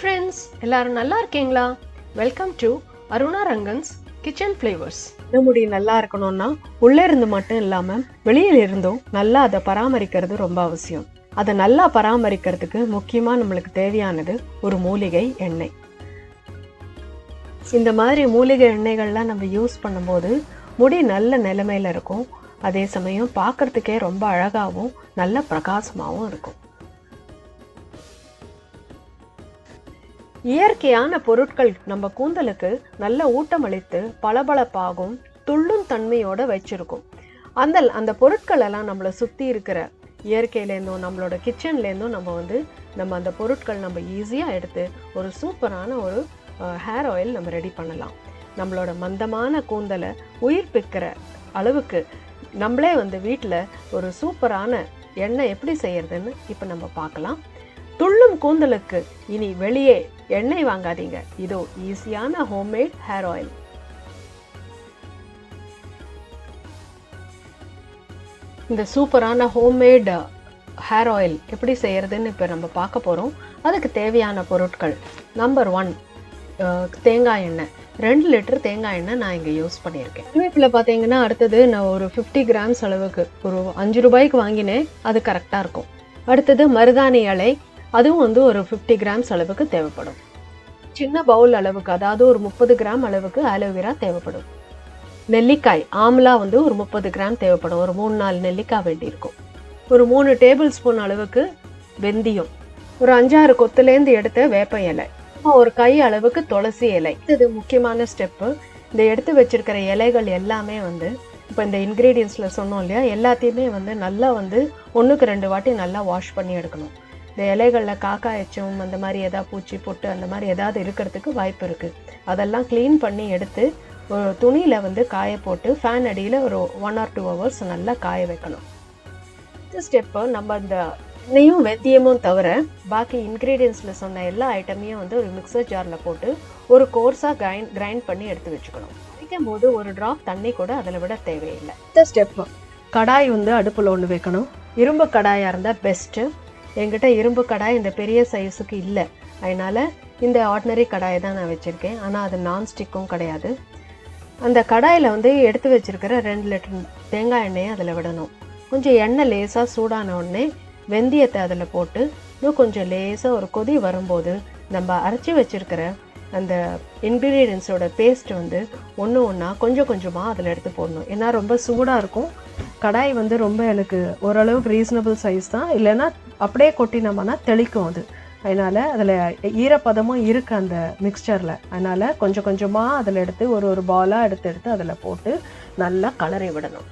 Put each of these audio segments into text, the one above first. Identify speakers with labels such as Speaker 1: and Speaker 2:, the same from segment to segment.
Speaker 1: Friends, எல்லாரும் நல்லா இருக்கீங்களா? Welcome to Aruna Rangan's kitchen flavours. முடி நல்லா இருக்கணும்னா உள்ளே இருந்து மட்டும் இல்லாமல் வெளியில் இருந்தும் நல்லா அதை பராமரிக்கிறது ரொம்ப அவசியம். அதை நல்லா பராமரிக்கிறதுக்கு முக்கியமாக நம்மளுக்கு தேவையானது ஒரு மூலிகை எண்ணெய். இந்த மாதிரி மூலிகை எண்ணெய்கள்லாம் நம்ம யூஸ் பண்ணும்போது முடி நல்ல நிலைமையில் இருக்கும். அதே சமயம் பார்க்குறதுக்கே ரொம்ப அழகாகவும் நல்ல பிரகாசமாகவும் இருக்கும். இயற்கையான பொருட்கள் நம்ம கூந்தலுக்கு நல்ல ஊட்டமளித்து பளபளப்பாகும் துள்ளும் தன்மையோடு வச்சிருக்கும். அந்த பொருட்கள் எல்லாம் நம்மளை சுற்றி இருக்கிற இயற்கையிலேருந்தும் நம்மளோட கிச்சன்லேருந்தும் நம்ம அந்த பொருட்கள் நம்ம ஈஸியாக எடுத்து ஒரு சூப்பரான ஒரு ஹேர் ஆயில் நம்ம ரெடி பண்ணலாம். நம்மளோட மந்தமான கூந்தலை உயிர்ப்பிக்கிற அளவுக்கு நம்மளே வீட்டில் ஒரு சூப்பரான எண்ணெய் எப்படி செய்யறதுன்னு இப்போ நம்ம பார்க்கலாம். துள்ளும் கூந்தலுக்கு இனி வெளியே எண்ணெய் வாங்காதீங்க. இதோ ஈஸியான ஹோம்மேட் ஹேர் ஆயில். இந்த சூப்பரான ஹோம்மேட் ஹேர் ஆயில் எப்படி செய்யறதுன்னு இப்போ நம்ம பார்க்க போகிறோம். அதுக்கு தேவையான பொருட்கள்: நம்பர் 1, தேங்காய் எண்ணெய். 2 லிட்டர் தேங்காய் எண்ணெய் நான் இங்கே யூஸ் பண்ணியிருக்கேன். கருவேப்பிலை பார்த்தீங்கன்னா அடுத்தது நான் ஒரு 50 கிராம்ஸ் அளவுக்கு ஒரு 5 ரூபாய்க்கு வாங்கினேன். அது கரெக்டாக இருக்கும். அடுத்தது மருதாணி இலை, அதுவும் ஒரு 50 கிராம்ஸ் அளவுக்கு தேவைப்படும். சின்ன பவுல் அளவுக்கு, அதாவது ஒரு 30 கிராம் அளவுக்கு ஆலோவேரா தேவைப்படும். நெல்லிக்காய் ஆம்லா ஒரு 30 கிராம் தேவைப்படும். ஒரு 3-4 நெல்லிக்காய் வேண்டியிருக்கும். ஒரு 3 டேபிள் ஸ்பூன் அளவுக்கு வெந்தயம், ஒரு 5-6 கொத்துலேருந்து எடுத்த வேப்ப இலை, ஒரு கை அளவுக்கு துளசி இலை. இது முக்கியமான ஸ்டெப்பு. இந்த எடுத்து வச்சிருக்கிற இலைகள் எல்லாமே இப்போ இந்த இன்க்ரீடியன்ஸில் சொன்னோம் இல்லையா, எல்லாத்தையுமே நல்லா 1க்கு 2 வாட்டி நல்லா வாஷ் பண்ணி எடுக்கணும். இந்த இலைகளில் காக்கா எச்சம் அந்த மாதிரி எதாவது பூச்சி பொட்டு அந்த மாதிரி எதாவது இருக்கிறதுக்கு வாய்ப்பு இருக்குது. அதெல்லாம் க்ளீன் பண்ணி எடுத்து ஒரு துணியில் காய போட்டு ஃபேன் அடியில் ஒரு 1 or 2 hours நல்லா காய வைக்கணும். இந்த ஸ்டெப்பு நம்ம இந்த எண்ணெயும் வெந்தயமும் தவிர பாக்கி இன்க்ரீடியன்ஸில் சொன்ன எல்லா ஐட்டமையும் ஒரு மிக்சர் ஜாரில் போட்டு ஒரு கோர்ஸாக கிரைண்ட் பண்ணி எடுத்து வச்சுக்கணும். வைக்கும் போது ஒரு ட்ராப் தண்ணி கூட அதில் விட தேவையில்லை. இந்த ஸ்டெப்பு கடாய் அடுப்பில் ஒன்று வைக்கணும். இரும்பு கடாயாக இருந்தால் பெஸ்ட்டு. என்கிட்ட இரும்பு கடாய் இந்த பெரிய சைஸுக்கு இல்லை, அதனால் இந்த ஆர்டினரி கடாயை தான் நான் வச்சுருக்கேன். ஆனால் அது நான்ஸ்டிக்கும் கிடையாது. அந்த கடாயில் எடுத்து வச்சுருக்கிற 2 லிட்டர் தேங்காய் எண்ணெயை அதில் விடணும். கொஞ்சம் எண்ணெய் லேசாக சூடான உடனே வெந்தயத்தை அதில் போட்டு இன்னும் கொஞ்சம் லேசாக ஒரு கொதி வரும்போது நம்ம அரைச்சி வச்சுருக்கிற அந்த இன்க்ரீடியன்ஸோட பேஸ்ட் ஒன்று ஒன்றா கொஞ்சம் கொஞ்சமாக அதில் எடுத்து போடணும். ஏன்னா ரொம்ப சூடாக இருக்கும். கடாய் ரொம்ப எனக்கு ஓரளவுக்கு ரீசனபிள் சைஸ் தான், இல்லைன்னா அப்படியே கொட்டினோம்னா தெளிக்கும் அது. அதனால் அதில் ஈரப்பதமும் இருக்குது அந்த மிக்சரில். அதனால் கொஞ்சம் கொஞ்சமாக அதில் எடுத்து ஒரு பாலாக எடுத்து அதில் போட்டு நல்லா கலரி விடணும்.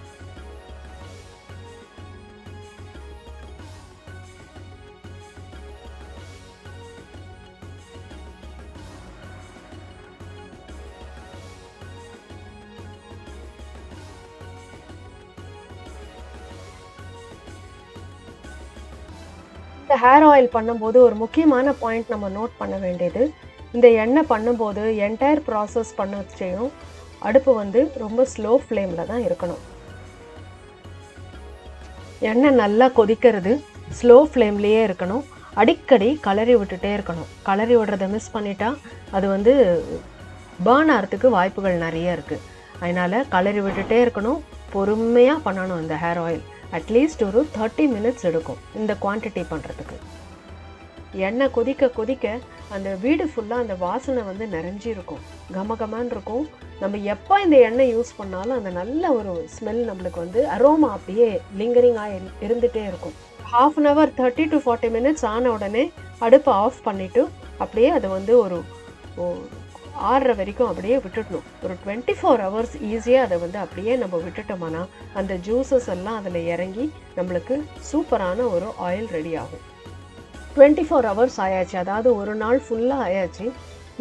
Speaker 1: இந்த ஹேர் ஆயில் பண்ணும்போது ஒரு முக்கியமான பாயிண்ட் நம்ம நோட் பண்ண வேண்டியது, இந்த எண்ணெய் பண்ணும்போது என்டையர் ப்ராசஸ் பண்ணச்சையும் அடுப்பு ரொம்ப ஸ்லோ ஃப்ளேமில் தான் இருக்கணும். எண்ணெய் நல்லா கொதிக்கிறது ஸ்லோ ஃப்ளேம்லேயே இருக்கணும். அடிக்கடி கலரி விட்டுட்டே இருக்கணும். கலரி விடுறதை மிஸ் பண்ணிட்டா அது பேர்ன் ஆகிறதுக்கு வாய்ப்புகள் நிறைய இருக்குது. அதனால் கலரி விட்டுட்டே இருக்கணும். பொறுமையாக பண்ணணும். இந்த ஹேர் ஆயில் அட்லீஸ்ட் ஒரு 30 மினிட்ஸ் எடுக்கும் இந்த குவான்டிட்டி பண்ணுறதுக்கு. எண்ணெய் கொதிக்க கொதிக்க அந்த வீடு ஃபுல்லாக அந்த வாசனை நிறைஞ்சிருக்கும், கமகமான்னு இருக்கும். நம்ம எப்போ இந்த எண்ணெய் யூஸ் பண்ணாலும் அந்த நல்ல ஒரு ஸ்மெல் நம்மளுக்கு அரோமா அப்படியே லிங்கரிங்காக இருந்துகிட்டே இருக்கும். 1/2 hour 30 to 40 மினிட்ஸ் ஆன உடனே அடுப்பை ஆஃப் பண்ணிவிட்டு அப்படியே அதை ஒரு ஆறுற வரைக்கும் அப்படியே விட்டுடணும். ஒரு 24 hours ஈஸியாக அதை அப்படியே நம்ம விட்டுட்டோம்னா அந்த ஜூஸஸ் எல்லாம் அதில் இறங்கி நம்மளுக்கு சூப்பரான ஒரு ஆயில் ரெடி ஆகும். 24 hours ஆயாச்சு, அதாவது ஒரு நாள் ஃபுல்லாக ஆயாச்சு.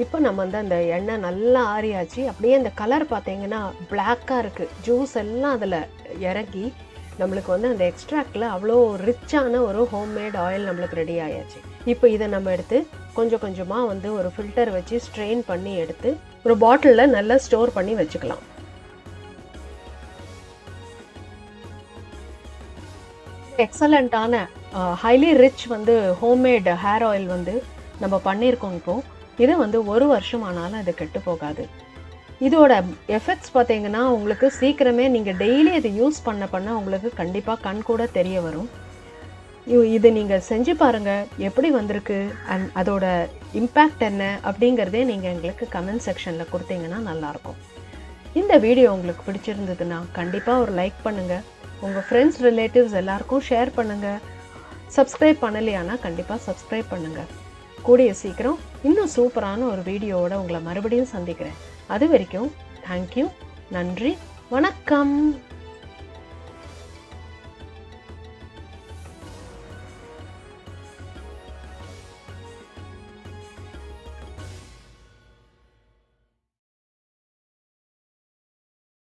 Speaker 1: இப்போ நம்ம அந்த எண்ணெய் நல்லா ஆறியாச்சு. அப்படியே அந்த கலர் பார்த்தீங்கன்னா பிளாக்காக இருக்குது. ஜூஸ் எல்லாம் அதில் இறங்கி நம்மளுக்கு அந்த எக்ஸ்ட்ராக்டில் அவ்வளோ ரிச்சான ஒரு ஹோம்மேட் ஆயில் நம்மளுக்கு ரெடி ஆயாச்சு. இப்போ இதை நம்ம எடுத்து கொஞ்சம் கொஞ்சமாக ஒரு ஃபில்டர் வச்சு ஸ்ட்ரெயின் பண்ணி எடுத்து ஒரு பாட்டிலில் நல்லா ஸ்டோர் பண்ணி வச்சுக்கலாம். எக்ஸலண்ட்டான highly rich homemade hair oil நம்ம பண்ணியிருக்கோம் இப்போது. இது வந்து 1 வருஷம் ஆனாலும் அது கெட்டு போகாது. இதோட எஃபெக்ட்ஸ் பார்த்தீங்கன்னா உங்களுக்கு சீக்கிரமே நீங்கள் டெய்லி இதை யூஸ் பண்ண உங்களுக்கு கண்டிப்பாக கண் கூட தெரிய வரும். இது நீங்கள் செஞ்சு பாருங்கள் எப்படி வந்திருக்கு அண்ட் அதோட இம்பேக்ட் என்ன அப்படிங்கிறதே நீங்கள் எங்களுக்கு கமெண்ட் செக்ஷனில் கொடுத்தீங்கன்னா நல்லாயிருக்கும். இந்த வீடியோ உங்களுக்கு பிடிச்சிருந்ததுன்னா கண்டிப்பாக ஒரு லைக் பண்ணுங்கள், உங்கள் ஃப்ரெண்ட்ஸ் ரிலேட்டிவ்ஸ் எல்லாருக்கும் ஷேர் பண்ணுங்கள். சப்ஸ்கிரைப் பண்ணலையானா கண்டிப்பாக சப்ஸ்கிரைப் பண்ணுங்கள். கூடிய சீக்கிரம் இன்னும் சூப்பரான ஒரு வீடியோவோட உங்களை மறுபடியும் சந்திக்கிறேன். அது வரைக்கும் தேங்க்யூ, நன்றி, வணக்கம்.